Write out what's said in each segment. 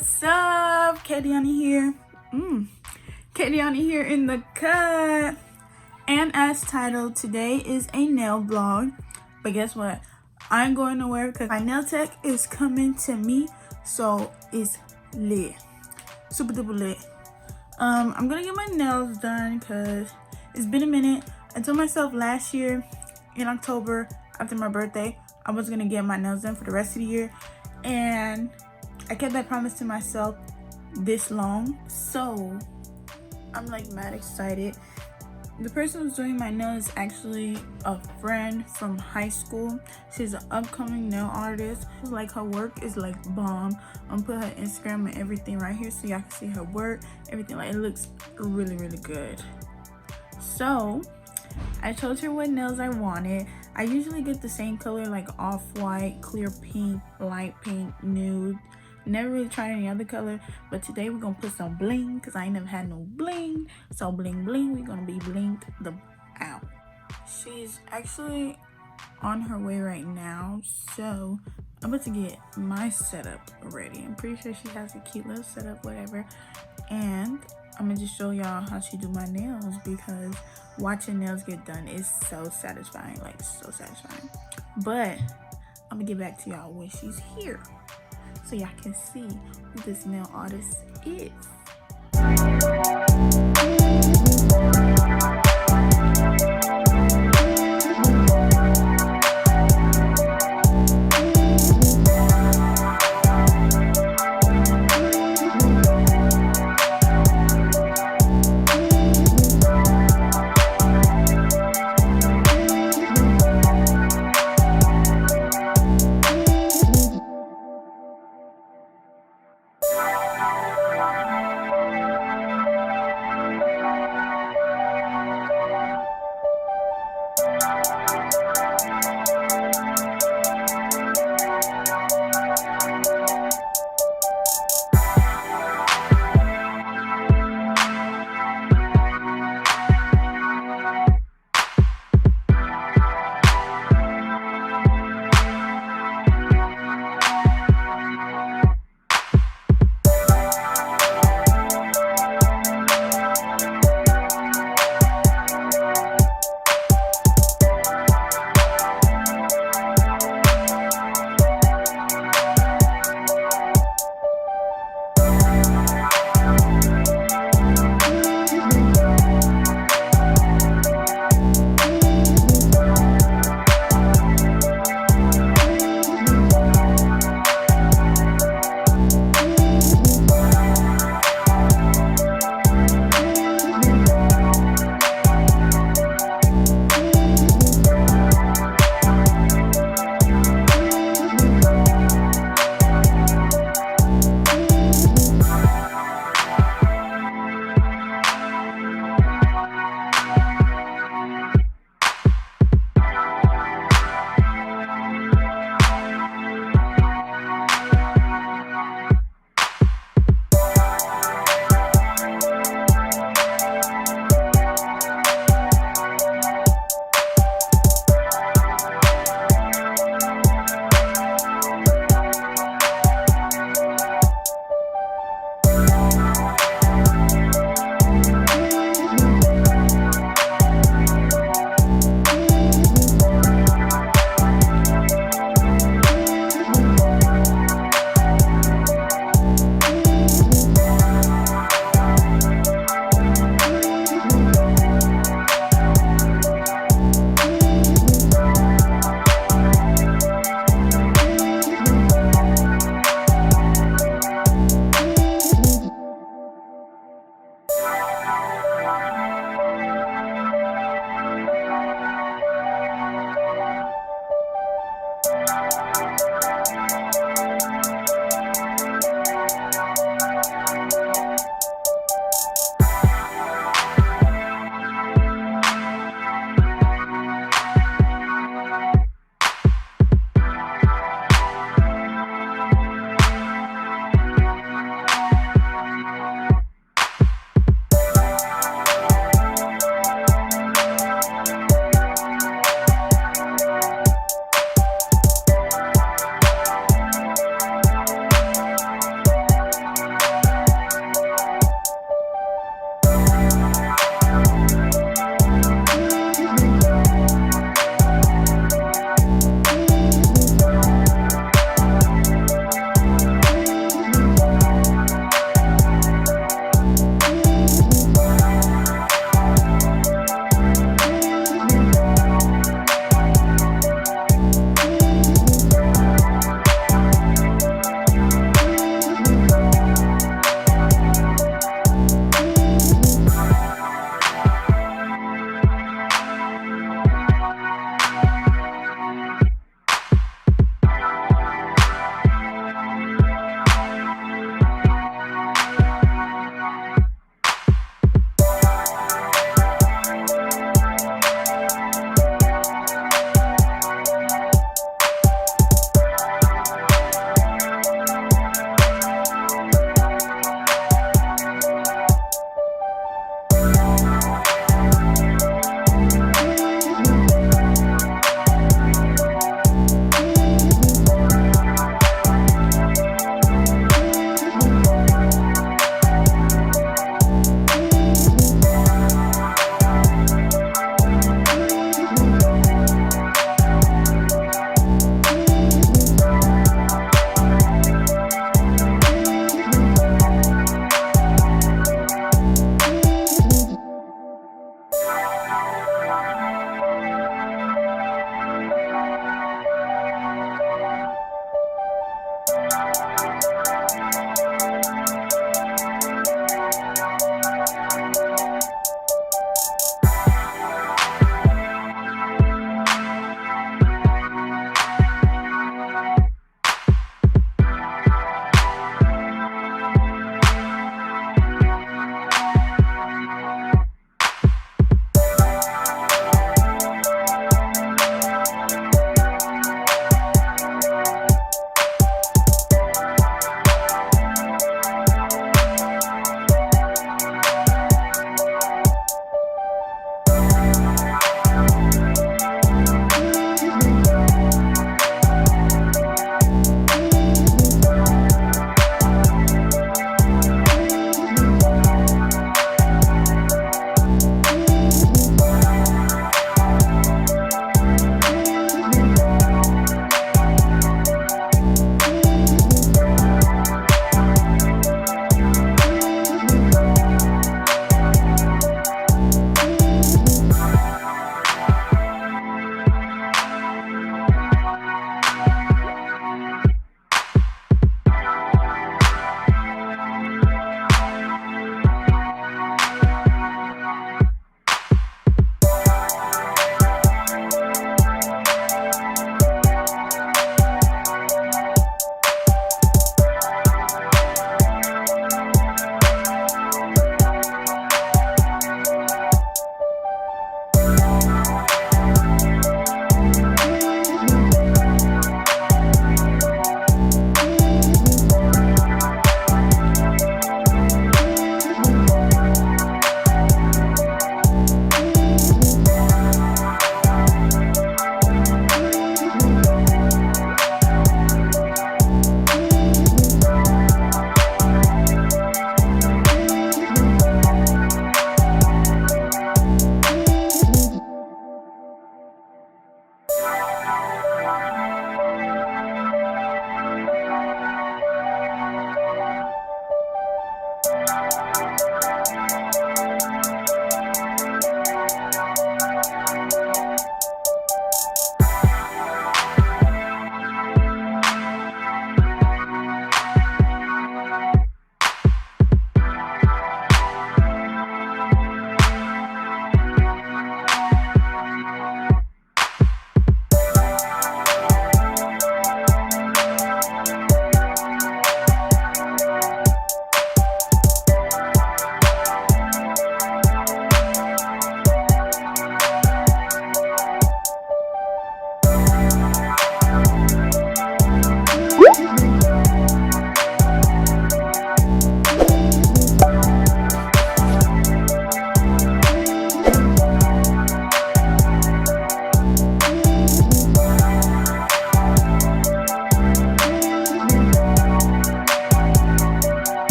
What's up? KDiani here. KDiani here in the cut. And as titled, today is a nail vlog. But guess what? I'm going nowhere because my nail tech is coming to me. So it's lit. Super duper lit. I'm gonna get my nails done because it's been a minute. I told myself last year in October after my birthday I was gonna get my nails done for the rest of the year, and I kept that promise to myself this long, so I'm like mad excited. The person who's doing my nails is actually a friend from high school. She's an upcoming nail artist. Like, her work is like bomb. I'm gonna put her Instagram and everything right here so y'all can see her work, everything. Like, it looks really good. So I told her what nails I wanted. I usually get the same color, like off-white, clear pink, light pink, nude. Never really tried any other color, but today we're gonna put some bling because I ain't never had no bling. So bling, we're gonna be blinged the out. She's actually on her way right now, so I'm about to get my setup ready. I'm pretty sure she has a cute little setup, whatever, and I'm gonna just show y'all how she do my nails because watching nails get done is so satisfying, like so satisfying. But I'm gonna get back to y'all when she's here so y'all can see who this nail artist is.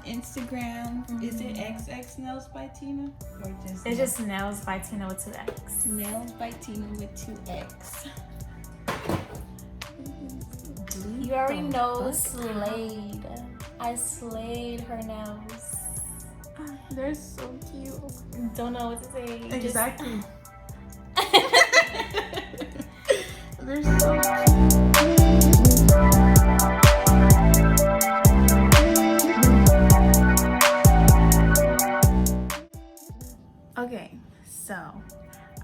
Instagram. Is it XX Nails by Tina? Or just it's just Nails by Tina with 2X. Nails by Tina with 2X. You already know Slade. I slayed her nails. They're so cute. Don't know what to say. Exactly. They're so cute. Okay, so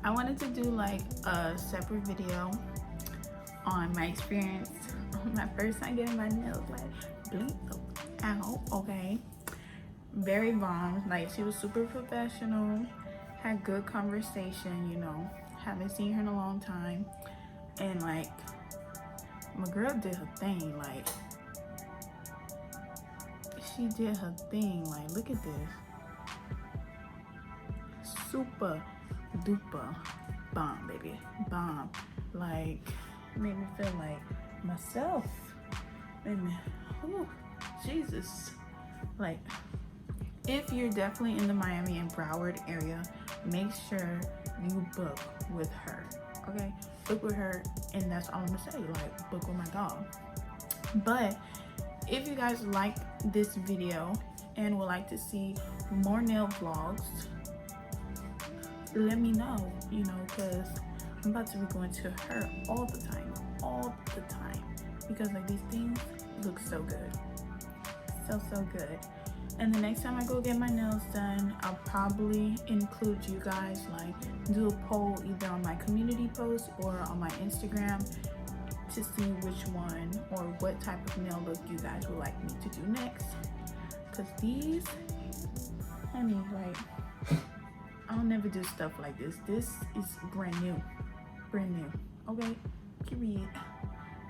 I wanted to do like a separate video on my experience on my first time getting my nails like blink out. Okay, very bomb. Like, she was super professional, had good conversation, you know, haven't seen her in a long time, and like my girl did her thing. Like, she did her thing. Like, look at this, super duper bomb, baby, bomb. Like, made me feel like myself. Made me, ooh, Jesus. Like, if you're definitely in the Miami and Broward area, make sure you book with her. Okay, book with her, and that's all I'm gonna say. Like, book with my dog. But if you guys like this video and would like to see more nail vlogs, let me know, you know, because I'm about to be going to her all the time, because like these things look so good, so good. And the next time I go get my nails done, I'll probably include you guys, like do a poll either on my community post or on my Instagram to see which one or what type of nail look you guys would like me to do next. Because these, honey, like, I'll never do stuff like this. This is brand new, okay, period.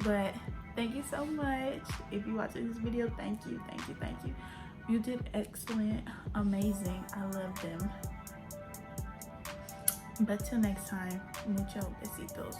But thank you so much. If you're watching this video, thank you. You did excellent, amazing. I love them. But till next time, mucho besitos.